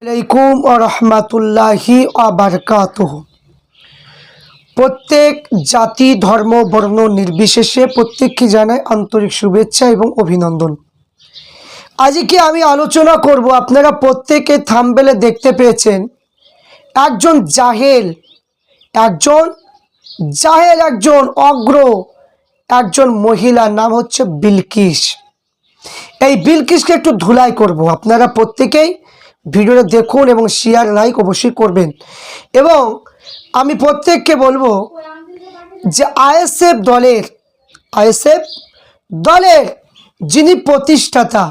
আলাইকুম ওয়া রাহমাতুল্লাহি ওয়া বারাকাতুহু। প্রত্যেক জাতি ধর্ম বর্ণ নির্বিশেষে প্রত্যেককে জানাই আন্তরিক শুভেচ্ছা এবং অভিনন্দন। আজকে আমি আলোচনা করব, আপনারা প্রত্যেকে থাম্বনেলে দেখতে পেয়েছেন, একজন অগ্র একজন মহিলার নাম হচ্ছে বিলকিস। এই বিলকিসকে একটু ধুলাই করব। আপনারা প্রত্যেকেই ভিডিওটা দেখুন এবং শেয়ার লাইক অবশ্যই করবেন। এবং আমি প্রত্যেককে বলবো যে আইএসএফ দলের যিনি প্রতিষ্ঠাতা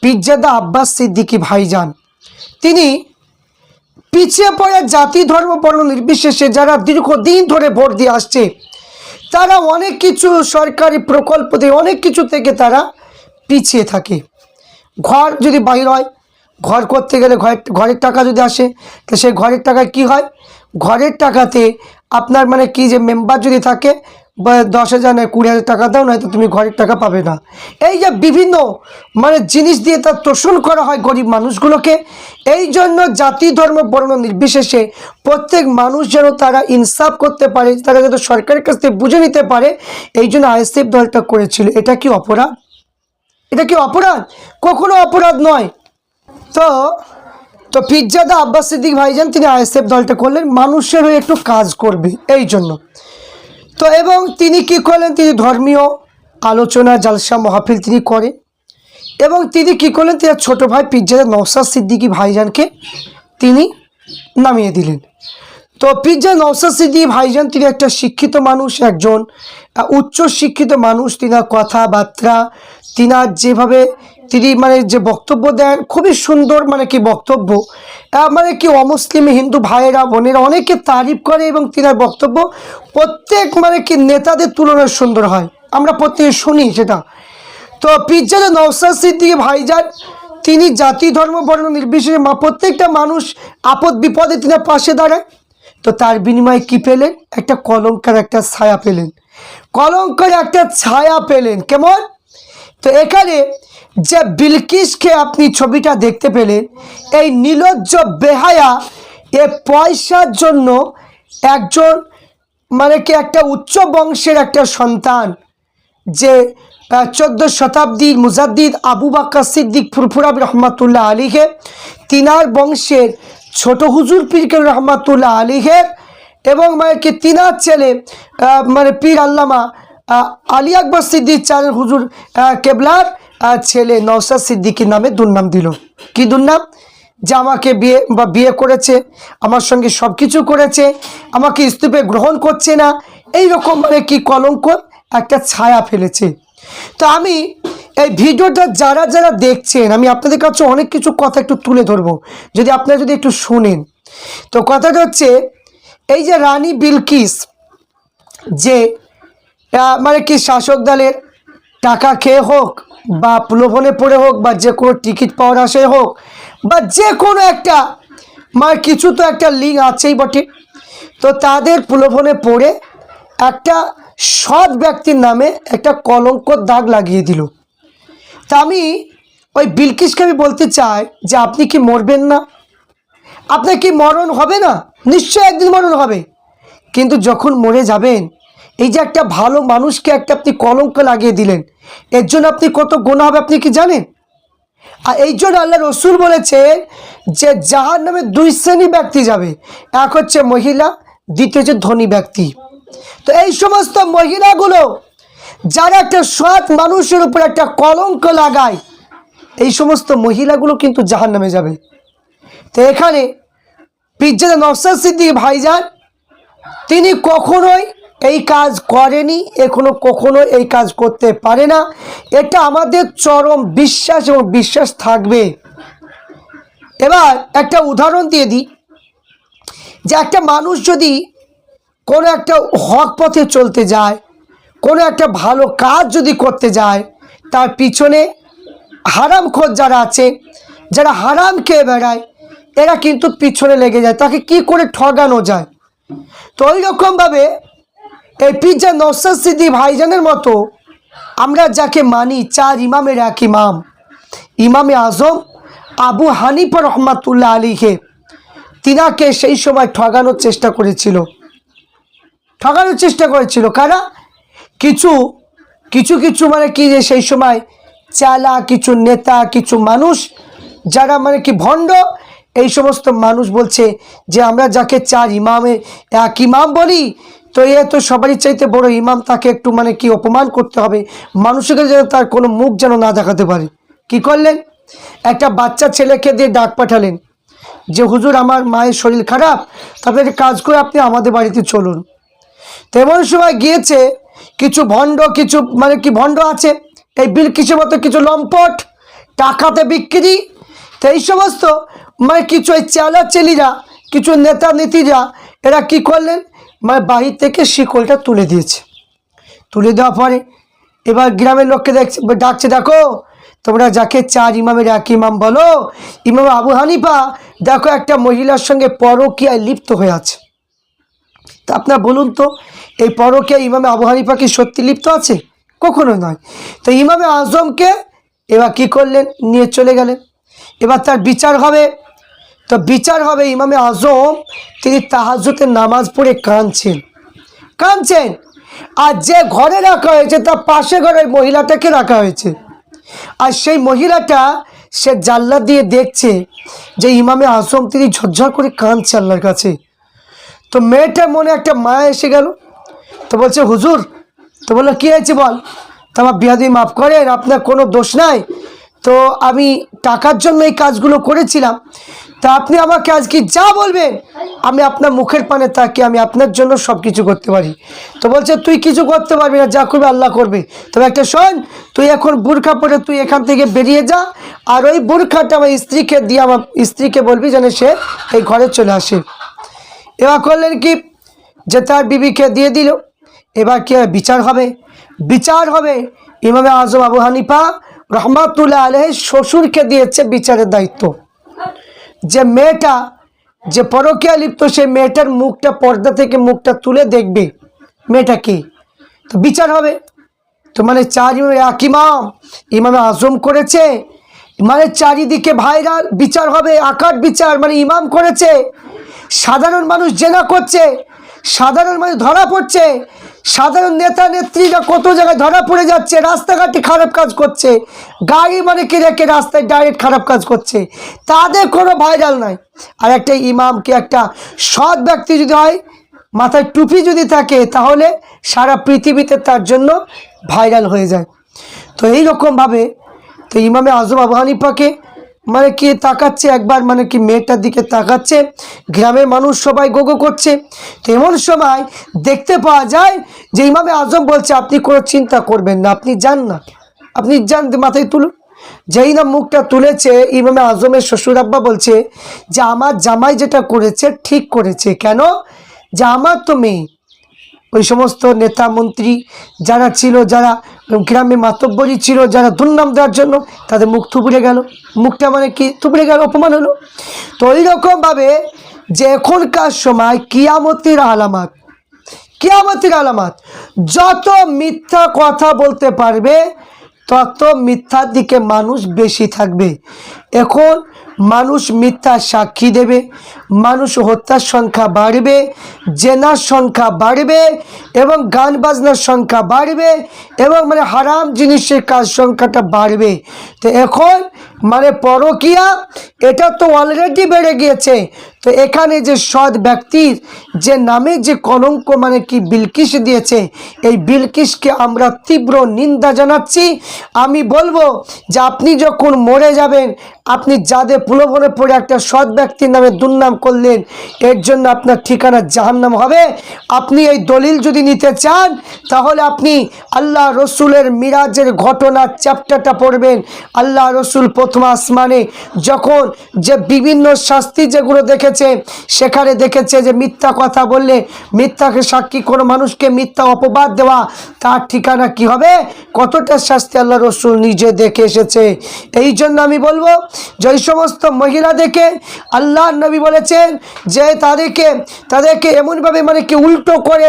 পীরজাদা আব্বাস সিদ্দিকী ভাইজান, তিনি পিছিয়ে পড়া জাতি ধর্ম বর্ণ নির্বিশেষে যারা দীর্ঘদিন ধরে ভোট দিয়ে আসছে, তারা অনেক কিছু সরকারি প্রকল্প দিয়ে অনেক কিছু থেকে তারা পিছিয়ে থাকে। ঘর যদি বাইর হয়, ঘর করতে গেলে ঘরের টাকা যদি আসে, তো সেই ঘরের টাকায় কি হয়, ঘরের টাকাতে আপনার মানে কি যে মেম্বার যদি থাকে 10,000 নয় 20,000 টাকা দাও, নয়তো তুমি ঘরের টাকা পাবে না। এই যে বিভিন্ন মানে জিনিস দিয়ে তার তোষণ করা হয় গরিব মানুষগুলোকে। এই জন্য জাতি ধর্ম বর্ণ নির্বিশেষে প্রত্যেক মানুষ যেন তারা ইনসাফ করতে পারে, তারা যাতে সরকারের কাছ থেকে বুঝে নিতে পারে, এই জন্য আইএসএফ দলটা করেছিল। এটা কি অপরাধ? এটা কি অপরাধ? কখনো অপরাধ নয়। তো পীরজাদা আব্বাস সিদ্দিকী ভাইজান তিনি আইএসএফ দলটা করলেন মানুষের হয়ে একটু কাজ করবে এই জন্য। তো এবং তিনি কি করলেন, তিনি ধর্মীয় আলোচনা জালসা মাহফিল তিনি করেন। এবং তিনি কি করলেন, তিনি ছোটো ভাই পীরজাদা নওশাদ সিদ্দিকী ভাইজানকে তিনি নামিয়ে দিলেন। তো পীরজাদা নওশাদ সিদ্দিকী ভাইজান তিনি একটা শিক্ষিত মানুষ, একজন উচ্চ শিক্ষিত মানুষ। তিনার কথাবার্তা, তিনার যেভাবে তিনি মানে যে বক্তব্য দেন, খুবই সুন্দর মানে কি বক্তব্য, মানে কি অমুসলিম হিন্দু ভাইয়েরা বোনেরা অনেকে তারিফ করে এবং তিনার বক্তব্য প্রত্যেক মানে কি নেতাদের তুলনায় সুন্দর হয়, আমরা প্রত্যেকে শুনি সেটা। তো পীরজাদা নওশাদ সিদ্দিকী ভাইজান তিনি জাতি ধর্ম বর্ণ নির্বিশেষে প্রত্যেকটা মানুষ আপদ বিপদে তিনি পাশে দাঁড়ায়। তো তার বিনিময়ে কি পেলেন? একটা কলঙ্কের একটা ছায়া পেলেন, কেমন? তো এখানে যে বিলকিসকে আপনি ছবিটা দেখতে পেলেন, এই নির্লজ্জ বেহায়া এ পয়সার জন্য একজন মানে কি একটা উচ্চ বংশের একটা সন্তান, যে 14 শতাব্দীর মুজাদ্দিদ আবু বকর সিদ্দিক ফুরফুরা রহমাতুল্লাহ আলাইহি, তিনার বংশের ছোট হুজুর পীর রহমাতুল্লাহ আলাইহি এবং মানে কি তিনার ছেলে মানে পীর আল্লামা আলী আকবর সিদ্দিক চাঁদের হুজুর কেবলার ছেলে নওশাদ সিদ্দিকীর নামে দুর্নাম দিল। কি দুর্নাম? যে আমাকে বিয়ে করেছে, আমার সঙ্গে সব কিছু করেছে, আমাকে স্তূপে গ্রহণ করছে না, এই রকম মানে কি কলঙ্ক একটা ছায়া ফেলেছে। তো আমি এই ভিডিওটা যারা যারা দেখছেন, আমি আপনাদের কাছে অনেক কিছু কথা একটু তুলে ধরবো, যদি আপনারা যদি একটু শুনেন। তো কথাটা হচ্ছে, এই যে রানী বিলকিস যে মানে কি শাসক দলের টাকা খেয়ে হোক বা প্রলোভনে পড়ে হোক বা যে কোনো টিকিট পাওয়ার আশায় হোক বা যে কোনো একটা মানে কিছু তো একটা লিঙ্ক আছেই বটে, তো তাদের প্রলোভনে পড়ে একটা সৎ ব্যক্তির নামে একটা কলঙ্কর দাগ লাগিয়ে দিল। তা আমি ওই বিলকিসকে আমি বলতে চাই যে আপনি কি মরবেন না? আপনার কি মরণ হবে না? নিশ্চয় একদিন মরণ হবে। কিন্তু যখন মরে যাবেন, এই যে একটা ভালো মানুষকে একটা আপনি কলঙ্ক লাগিয়ে দিলেন, এর জন্য আপনি কত গুনাহ হবে আপনি কি জানেন? আর এই জন্য আল্লাহ রসুল বলেছেন যে জাহান্নামে 2 শ্রেণী ব্যক্তি যাবে, এক হচ্ছে মহিলা, দ্বিতীয় হচ্ছে ধনী ব্যক্তি। তো এই সমস্ত মহিলাগুলো যারা একটা সৎ মানুষের উপর একটা কলঙ্ক লাগায়, এই সমস্ত মহিলাগুলো কিন্তু জাহান্নামে যাবে। তো এখানে পীরজাদা নওশাদ সিদ্দিকী ভাইজান তিনি কখনোই এই কাজ করেনি, কখনো এই কাজ করতে পারে না। এটা আমাদের চরম বিশ্বাস এবং বিশ্বাস থাকবে। এবার একটা উদাহরণ দিয়ে দিই, যে একটা মানুষ যদি কোনো একটা হক পথে চলতে যায়, কোনো একটা ভালো কাজ যদি করতে যায়, তার পিছনে হারামখোর যারা আছে, যারা হারাম খেয়ে বেড়ায়, এরা কিন্তু পিছনে লেগে যায়, তাকে কি করে ঠগানো যায়। তো ওই রকমভাবে এই পীরজাদা নওশাদ সিদ্দিকী ভাইজানের মতো আমরা যাকে মানি, 4 ইমামের এক ইমাম, ইমামে আজম আবু হানিফা রহমাতুল্লাহ আলীকে তিনাকে সেই সময় ঠগানোর চেষ্টা করেছিল। কারা? কিছু কিছু কিছু মানে কি যে সেই সময় চালা কিছু নেতা, কিছু মানুষ যারা মানে কি ভণ্ড, এই সমস্ত মানুষ বলছে যে আমরা যাকে চার ইমামে এক ইমাম বলি, তো এ তো সবারই চাইতে বড় ইমাম, তাকে একটু মানে কি অপমান করতে হবে, মানুষকে যেন তার কোনো মুখ যেন না দেখাতে পারে। কি করলেন? একটা বাচ্চা ছেলেকে দিয়ে ডাক পাঠালেন যে হুজুর আমার মায়ের শরীর খারাপ, তারপরে একটা কাজ করে আপনি আমাদের বাড়িতে চলুন। তেমন সময় গিয়েছে কিছু ভণ্ড, কিছু মানে কি ভণ্ড আছে, এই বিলকিসের মতো কিছু লম্পট, টাকাতে বিক্রি। তো এই সমস্ত মানে কিছু এই চেলিরা, কিছু নেতা নীতিরা, এরা কি করলেন, মানে বাহির থেকে শিকলটা তুলে দিয়েছে। তুলে দেওয়ার পরে এবার গ্রামের লোককে ডাকছে, দেখো তোমরা যাকে চার ইমামের এক ইমাম বলো, ইমাম আবু হানিফা দেখো একটা মহিলার সঙ্গে পরকীয়ায় লিপ্ত হয়ে আছে। তা আপনার বলুন তো, এই পরকীয়া ইমামে আবু হানিফা কি সত্যি লিপ্ত আছে? কখনো নয়। তো ইমামে আজমকে এবার কি করলেন, নিয়ে চলে গেলেন। এবার তার বিচার হবে। তো বিচার হবে, ইমামে আজম তিনি তাহাজ্জুদের নামাজ পড়ে কাঁদছেন, আর যে ঘরে রাখা হয়েছে তার পাশে ঘরের মহিলাটাকে রাখা হয়েছে, আর সেই মহিলাটা সে জানলা দিয়ে দেখছে যে ইমামে আজম তিনি ঝরঝর করে কাঁদছে আল্লাহর কাছে। তো মেয়েটার মনে একটা মায়া এসে গেল। তো বলছে হুজুর, তো বললো কী হয়েছে বল। তো আমার বিয়াদি মাফ করেন, আপনার কোনো দোষ নাই, তো আমি টাকার জন্য এই কাজগুলো করেছিলাম, তা আপনি আমাকে আজকে যা বলবেন আমি আপনার মুখের পানে তাকিয়ে আমি আপনার জন্য সব কিছু করতে পারি। তো বলছে তুই কিছু করতে পারবি না, যা করবে আল্লাহ করবে। তবে একটা শোন, তুই এখন বুরখা পরে তুই এখান থেকে বেরিয়ে যা, আর ওই বুরখাটা আমার স্ত্রীকে দিয়ে আমার স্ত্রীকে বলবি যেন সে এই ঘরে চলে আসে। এবার করলেন কি, যে তার বিবিকে দিয়ে দিল। এবার কি বিচার হবে, ইমামে আজম আবু হানিফা রহমাতুল্লাহ আলাইহির শ্বশুরকে দিয়েছে বিচারের দায়িত্ব। যে মেয়েটা যে পরকীয়া লিপ্ত, সেই মেয়েটার মুখটা, পর্দা থেকে মুখটা তুলে দেখবে মেয়েটা কে, তো বিচার হবে। তো মানে চার এক ইমামে আজম করেছে, মানে চারিদিকে ভাইরাল বিচার হবে, আকার বিচার, মানে ইমাম করেছে, সাধারণ মানুষ জেনা করছে, সাধারণ মানুষ ধরা পড়ছে, সাধারণ নেতা নেত্রীরা কত জায়গায় ধরা পড়ে যাচ্ছে, রাস্তাঘাটে খারাপ কাজ করছে, গাড়ি মানে কি রেখে রাস্তায় ডাইরেক্ট খারাপ কাজ করছে, তাদের কোনো ভাইরাল নাই। আর একটা ইমামকে, একটা সৎ ব্যক্তি যদি হয়, মাথায় টুপি যদি থাকে, তাহলে সারা পৃথিবীতে তার জন্য ভাইরাল হয়ে যায়। তো এইরকমভাবে তো ইমামে আজম আবু হানিফাকে মানে কি তাকাচ্ছে একবার, মানে কি মেয়েটার দিকে তাকাচ্ছে, গ্রামের মানুষ সবাই গোগো করছে। তো এমন সময় দেখতে পাওয়া যায় যে ইমামে আজম বলছে আপনি কোনো চিন্তা করবেন না, আপনি যান না, আপনি যান, মাথায় তুলুন। যেই না মুখটা তুলেছে, ইমামে আজমের শ্বশুর আব্বা বলছে যে আমার জামাই যেটা করেছে ঠিক করেছে। কেন? যে আমার তো মেয়ে। ওই সমস্ত নেতা মন্ত্রী যারা ছিল, যারা গ্রামে মাতব্বরী ছিল, যারা দুর্নাম দেওয়ার জন্য, তাদের মুখ থুবড়ে গেল, মুখটা মানে কি থুবড়ে গেল, অপমান হলো। তো ওইরকমভাবে যে এখনকার সময় কিয়ামতের আলামাত, যত মিথ্যা কথা বলতে পারবে তত মিথ্যার দিকে মানুষ বেশি থাকবে। এখন মানুষ মিথ্যা সাক্ষী দেবে, মানুষ হত্যার সংখ্যা বাড়বে, জেনার সংখ্যা বাড়বে, এবং গান বাজনার সংখ্যা বাড়বে, এবং মানে হারাম জিনিসের কাজ সংখ্যাটা বাড়বে। তো এখন মানে পরকীয়া এটা তো অলরেডি বেড়ে গিয়েছে। তো এখানে যে সৎ ব্যক্তির যে নামে যে কলঙ্ক মানে কি বিলকিস দিয়েছে, এই বিলকিসকে আমরা তীব্র নিন্দা জানাচ্ছি। আমি বলবো যে আপনি যখন মরে যাবেন, আপনি যাদের প্রলোভনে পড়ে একটা সৎ ব্যক্তির নামে দুর্নাম করলেন, এর জন্য আপনার ঠিকানা জাহান্নাম হবে। আপনি এই দলিল যদি নিতে চান, তাহলে আপনি আল্লাহ রসুলের মিরাজের ঘটনার চ্যাপ্টারটা পড়বেন। আল্লাহ রসুল প্রথম আসমানে যখন যে বিভিন্ন শাস্তি যেগুলো দেখে দেখেছে, সেখানে দেখেছে যে মিথ্যা কথা বললে, মিথ্যাকে সাক্ষী কোনো মানুষকে মিথ্যা অপবাদ দেওয়া, তার ঠিকানা কি হবে, কতটা শাস্তি আল্লাহ রসুল নিজে দেখে এসেছে। এই জন্য আমি বলবো যে ওই সমস্ত মহিলাদেরকে আল্লাহর নবী বলেছেন যে তাদেরকে এমনভাবে মানে কি উল্টো করে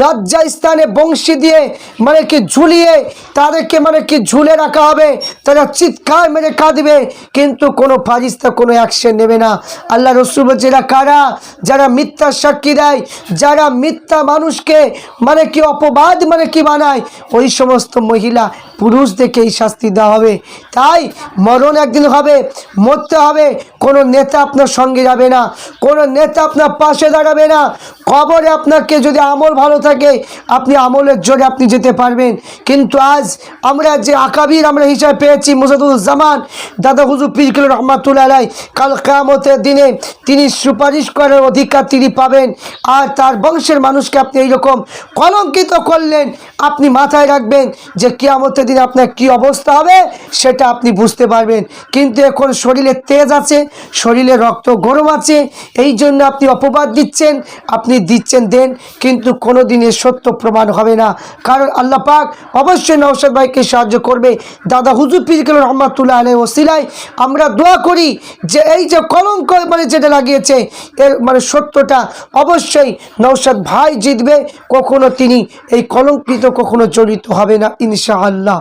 লজ্জা স্থানে বংশী দিয়ে মানে কি ঝুলিয়ে তাদেরকে মানে কি ঝুলে রাখা হবে, তারা চিৎকার মেরে কাঁদবে, কিন্তু কোনো ফারিস্তা কোনো অ্যাকশন নেবে না। আল্লাহ রসুল বলছে এরা কারা, যারা মিথ্যা সাক্ষী দেয়, যারা মিথ্যা মানুষকে মানে কি অপবাদ মানে কি বানায়, ওই সমস্ত মহিলা পুরুষদেরকে এই শাস্তি দেওয়া হবে। তাই মরণ একদিন হবে, মরতে হবে, কোনো নেতা আপনার সঙ্গে যাবে না, কোনো নেতা আপনার পাশে দাঁড়াবে না। কবরে আপনাকে যদি আমল ভালো থাকে আপনি আমলের জোরে আপনি যেতে পারবেন, কিন্তু আজ আমরা যে আকাবির আমরা হিসাবে পেয়েছি মুজাদুজ্জামান দাদা হুজুর পীর কেবলা রহমাতুল্লাহ আলাইহি, কাল কিয়ামতের দিনে তিনি সুপারিশ করার অধিকার তিনি পাবেন, আর তার বংশের মানুষকে আপনি এইরকম কলঙ্কিত করলেন, আপনি মাথায় রাখবেন যে কিয়ামতের দিনে আপনার কি অবস্থা হবে সেটা আপনি বুঝতে পারবেন। কিন্তু এখন শরীরে তেজ আছে, শরীরে রক্ত গরম আছে, এই জন্য আপনি অপবাদ দিচ্ছেন, আপনি দিচ্ছেন দেন, কিন্তু কোনো দিনের সত্য প্রমাণ হবে না। কারণ আল্লাহ পাক অবশ্যই নওশাদ ভাইকে সাহায্য করবে। দাদা হুজুর পীর কেবলা রহমাতুল্লাহ আলাইহি ওসিলায় আমরা দোয়া করি যে এই যে কলঙ্ক মানে যেটা লাগিয়েছে এর মানে সত্যটা অবশ্যই নওশাদ ভাই জিতবে, কখনো তিনি এই কলঙ্কিত কখনো জড়িত হবে না ইনশাআল্লাহ।